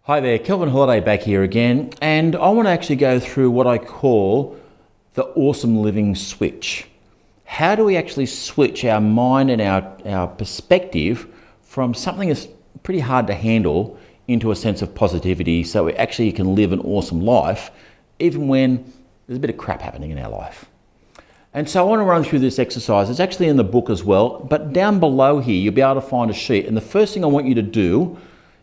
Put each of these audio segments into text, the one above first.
Hi there, Kelvin Holiday back here again, and I want to actually go through what I call the awesome living switch. How do we actually switch our mind and our perspective from something that's pretty hard to handle into a sense of positivity so we actually can live an awesome life even when there's a bit of crap happening in our life? And so I want to run through this exercise. It's actually in the book as well, but down below here you'll be able to find a sheet, and the first thing I want you to do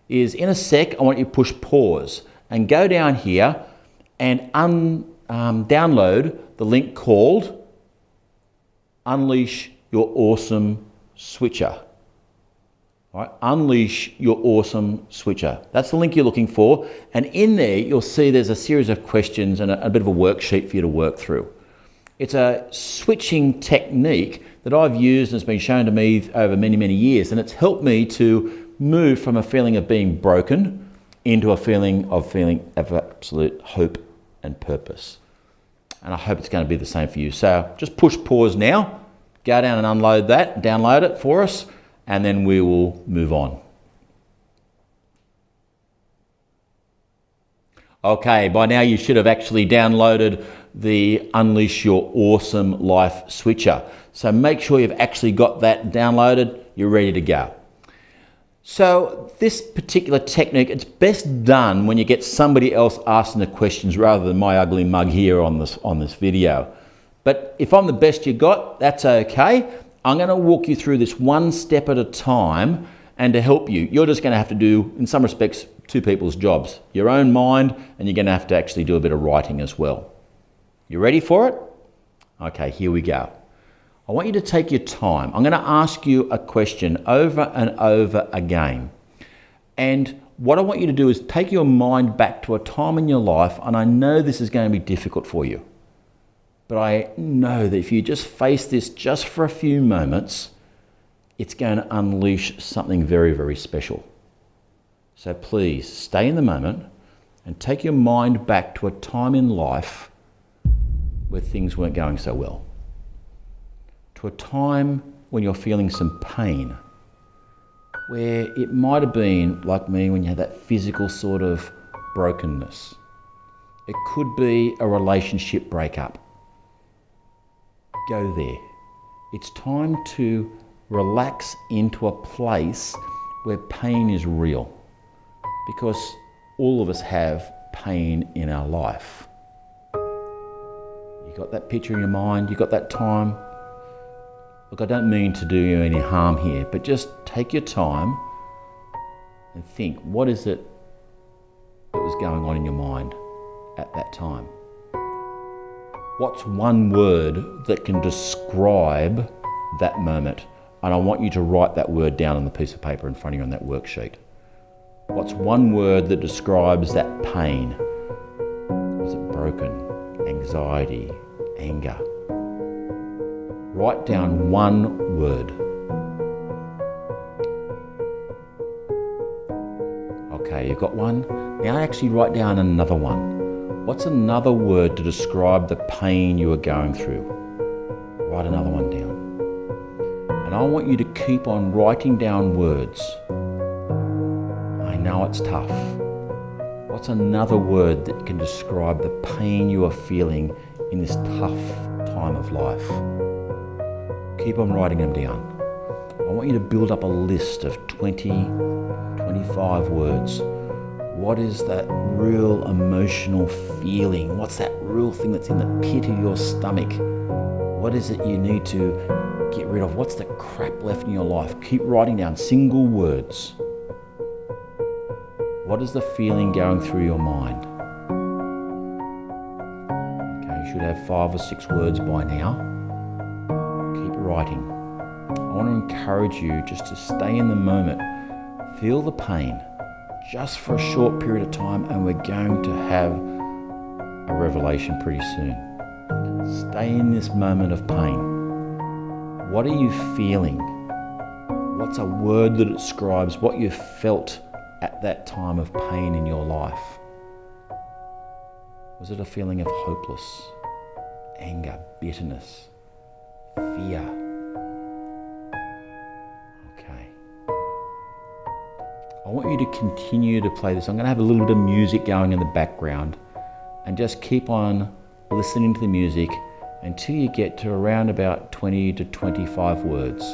is in a sec, I want you to push pause and go down here and download the link called Unleash Your Awesome Switcher. All right, Unleash Your Awesome Switcher. That's the link you're looking for. And in there, you'll see there's a series of questions and a bit of a worksheet for you to work through. It's a switching technique that I've used and has been shown to me over many, many years. And it's helped me to move from a feeling of being broken into a feeling of absolute hope and purpose. And I hope it's going to be the same for you. So just push pause now, go down and download it for us, and then we will move on. Okay, by now you should have actually downloaded the Unleash Your Awesome Life Switcher. So make sure you've actually got that downloaded, you're ready to go. So this particular technique, it's best done when you get somebody else asking the questions rather than my ugly mug here on this video. But if I'm the best you got, that's okay. I'm going to walk you through this one step at a time, and to help you, you're just going to have to do, in some respects, two people's jobs. Your own mind, and you're going to have to actually do a bit of writing as well. You ready for it? Okay, here we go. I want you to take your time. I'm going to ask you a question over and over again. And what I want you to do is take your mind back to a time in your life, and I know this is going to be difficult for you. But I know that if you just face this just for a few moments, it's going to unleash something very, very special. So please stay in the moment and take your mind back to a time in life where things weren't going so well. To a time when you're feeling some pain, where it might have been like me when you had that physical sort of brokenness. It could be a relationship breakup. Go there. It's time to relax into a place where pain is real, because all of us have pain in our life. You got that picture in your mind? You got that time? Look, I don't mean to do you any harm here, but just take your time and think, what is it that was going on in your mind at that time? What's one word that can describe that moment? And I want you to write that word down on the piece of paper in front of you on that worksheet. What's one word that describes that pain? Was it broken, anxiety, anger? Write down one word. Okay, you've got one. Now actually write down another one. What's another word to describe the pain you are going through? Write another one down. And I want you to keep on writing down words. I know it's tough. What's another word that can describe the pain you are feeling in this tough time of life? Keep on writing them down. I want you to build up a list of 20, 25 words. What is that real emotional feeling? What's that real thing that's in the pit of your stomach? What is it you need to get rid of? What's the crap left in your life? Keep writing down single words. What is the feeling going through your mind? Okay, you should have 5 or 6 words by now. Writing. I want to encourage you just to stay in the moment, feel the pain just for a short period of time, and we're going to have a revelation pretty soon. Stay in this moment of pain. What are you feeling? What's a word that describes what you felt at that time of pain in your life? Was it a feeling of hopeless, anger, bitterness, fear? Okay. I want you to continue to play this. I'm going to have a little bit of music going in the background, and just keep on listening to the music until you get to around about 20 to 25 words.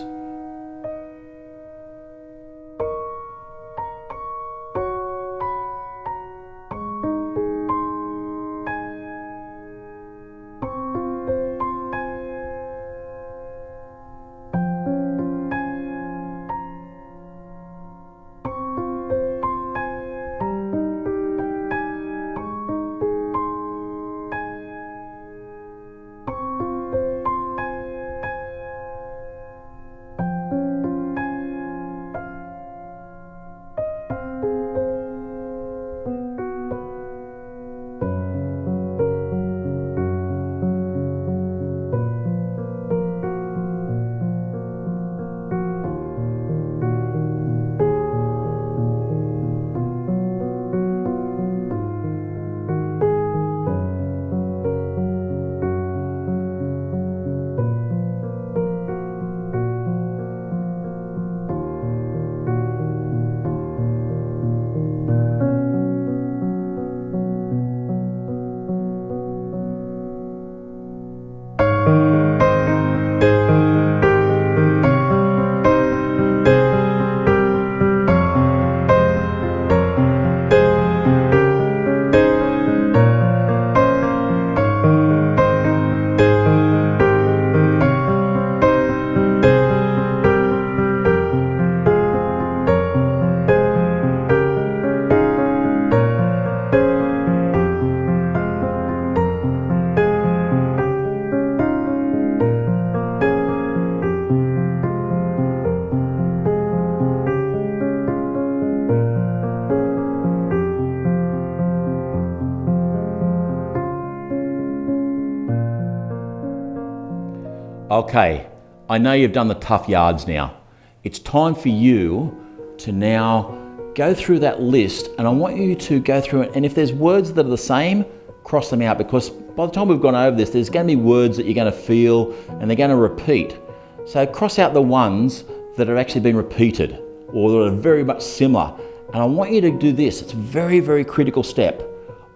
Okay, I know you've done the tough yards now. It's time for you to now go through that list, and I want you to go through it, and if there's words that are the same, cross them out, because by the time we've gone over this, there's going to be words that you're going to feel and they're going to repeat. So cross out the ones that have actually been repeated or that are very much similar. And I want you to do this. It's a very, very critical step.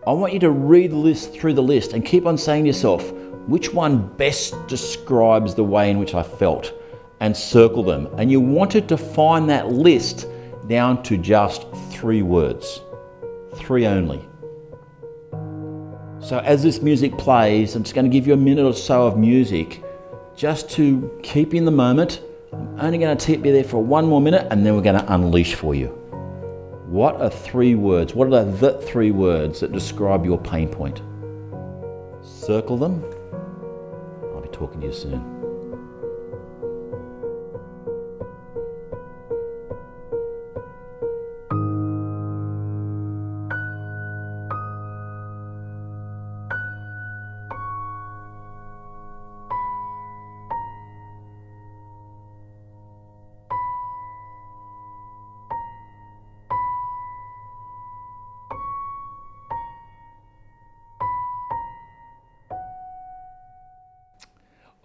I want you to read the list through the list and keep on saying to yourself, which one best describes the way in which I felt, and circle them. And you want to define that list down to just 3 words, 3 only. So as this music plays, I'm just going to give you a minute or so of music just to keep in the moment. I'm only going to keep you there for 1 more minute, and then we're going to unleash for you. What are 3 words? What are the 3 words that describe your pain point? Circle them. I'll be talking to you soon.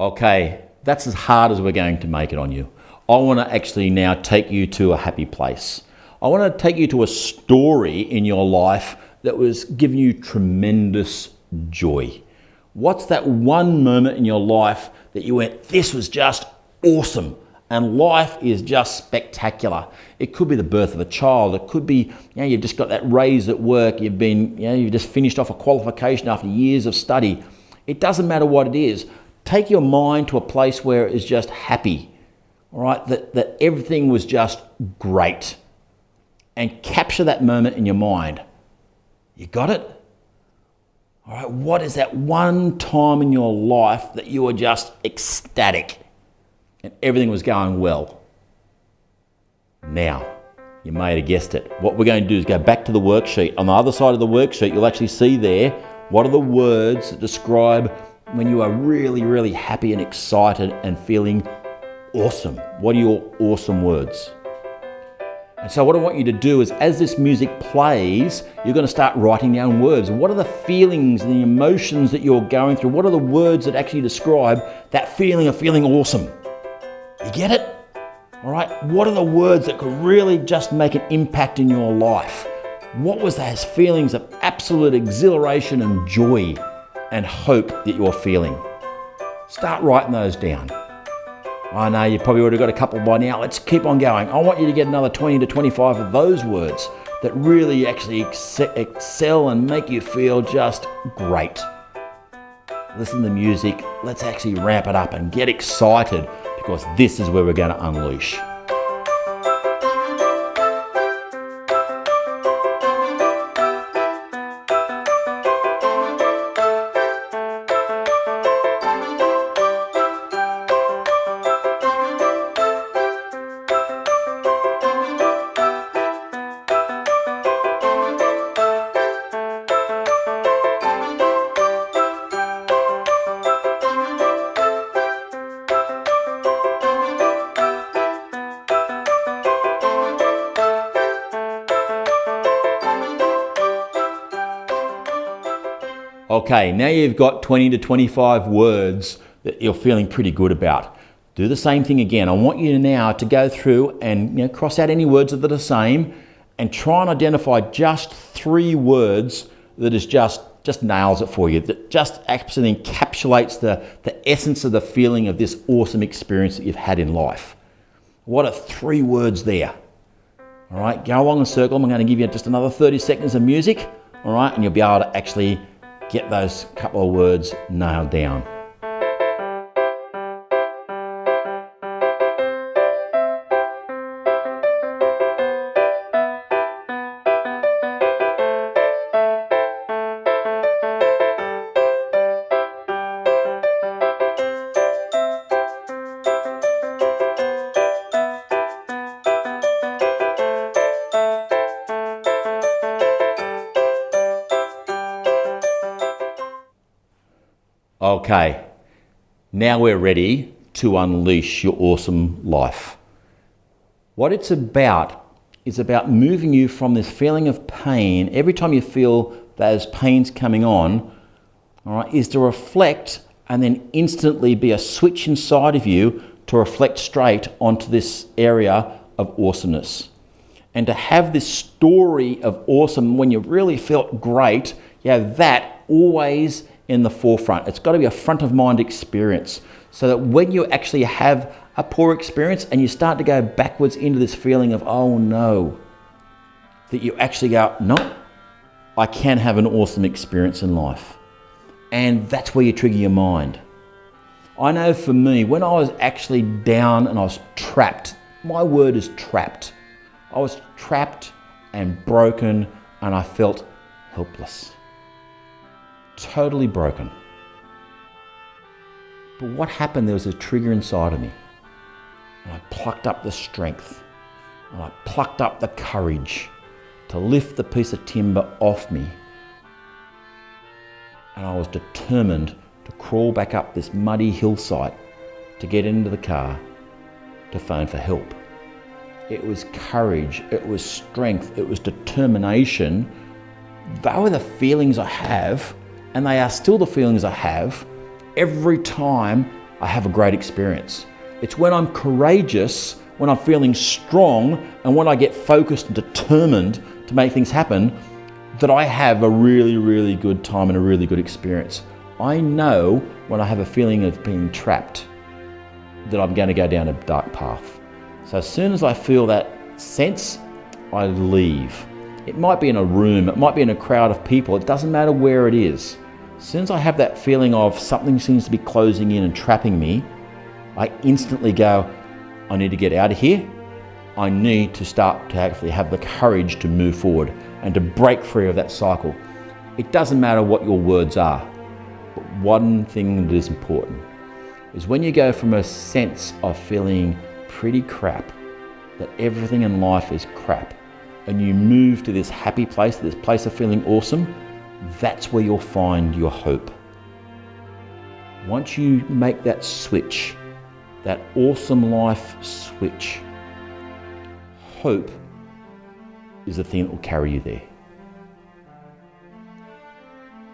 Okay, that's as hard as we're going to make it on you. I want to actually now take you to a happy place. I want to take you to a story in your life that was giving you tremendous joy. What's that one moment in your life that you went, this was just awesome, and life is just spectacular? It could be the birth of a child. It could be, you've just got that raise at work. You've just finished off a qualification after years of study. It doesn't matter what it is. Take your mind to a place where it is just happy, all right? That everything was just great, and capture that moment in your mind. You got it? All right, what is that one time in your life that you were just ecstatic and everything was going well? Now, you may have guessed it. What we're going to do is go back to the worksheet. On the other side of the worksheet, you'll actually see there, what are the words that describe when you are really, really happy and excited and feeling awesome? What are your awesome words? And so what I want you to do is, as this music plays, you're going to start writing down words. What are the feelings and the emotions that you're going through? What are the words that actually describe that feeling of feeling awesome? You get it? All right, what are the words that could really just make an impact in your life? What was those feelings of absolute exhilaration and joy and hope that you're feeling? Start writing those down. I know you probably already got a couple by now. Let's keep on going. I want you to get another 20 to 25 of those words that really actually excel and make you feel just great. Listen to the music. Let's actually ramp it up and get excited, because this is where we're going to unleash. Okay, now you've got 20 to 25 words that you're feeling pretty good about. Do the same thing again. I want you now to go through and cross out any words that are the same and try and identify just 3 words that is just nails it for you, that just absolutely encapsulates the essence of the feeling of this awesome experience that you've had in life. What are 3 words there? All right, go along and circle them. I'm going to give you just another 30 seconds of music, all right, and you'll be able to actually get those couple of words nailed down. Okay, now we're ready to unleash your awesome life. What it's about is about moving you from this feeling of pain. Every time you feel those pains coming on, all right, is to reflect and then instantly be a switch inside of you to reflect straight onto this area of awesomeness. And to have this story of awesome when you really felt great, you have that always in the forefront. It's got to be a front of mind experience, so that when you actually have a poor experience and you start to go backwards into this feeling of, oh no, that you actually go, no, I can have an awesome experience in life. And that's where you trigger your mind. I know for me, when I was actually down and I was trapped, my word is trapped. I was trapped and broken and I felt helpless. Totally broken. But what happened, there was a trigger inside of me. And I plucked up the strength. And I plucked up the courage to lift the piece of timber off me. And I was determined to crawl back up this muddy hillside to get into the car to phone for help. It was courage, it was strength, it was determination. They were the feelings I have, and they are still the feelings I have every time I have a great experience. It's when I'm courageous, when I'm feeling strong, and when I get focused and determined to make things happen, that I have a really, really good time and a really good experience. I know when I have a feeling of being trapped that I'm going to go down a dark path. So as soon as I feel that sense, I leave. It might be in a room, it might be in a crowd of people, it doesn't matter where it is. As soon as I have that feeling of something seems to be closing in and trapping me, I instantly go, I need to get out of here. I need to start to actually have the courage to move forward and to break free of that cycle. It doesn't matter what your words are, but one thing that is important is when you go from a sense of feeling pretty crap, that everything in life is crap, and you move to this happy place, this place of feeling awesome, that's where you'll find your hope. Once you make that switch, that awesome life switch, hope is the thing that will carry you there.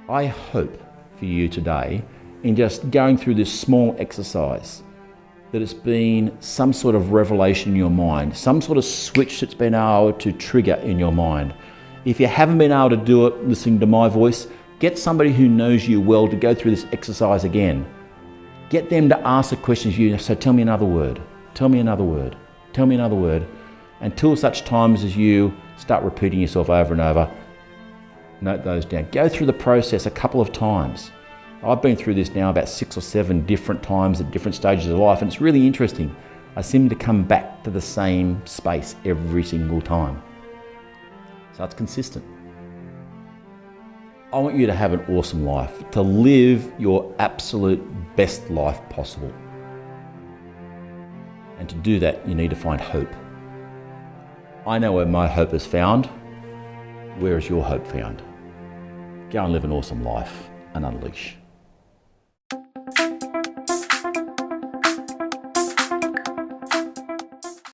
I hope for you today, in just going through this small exercise, that it's been some sort of revelation in your mind, some sort of switch that's been able to trigger in your mind. If you haven't been able to do it listening to my voice, get somebody who knows you well to go through this exercise again. Get them to ask the questions you, so tell me another word, tell me another word, tell me another word, until such times as you start repeating yourself over and over. Note those down. Go through the process a couple of times. I've been through this now about 6 or 7 different times at different stages of life, and it's really interesting. I seem to come back to the same space every single time. So it's consistent. I want you to have an awesome life, to live your absolute best life possible. And to do that, you need to find hope. I know where my hope is found. Where is your hope found? Go and live an awesome life and unleash.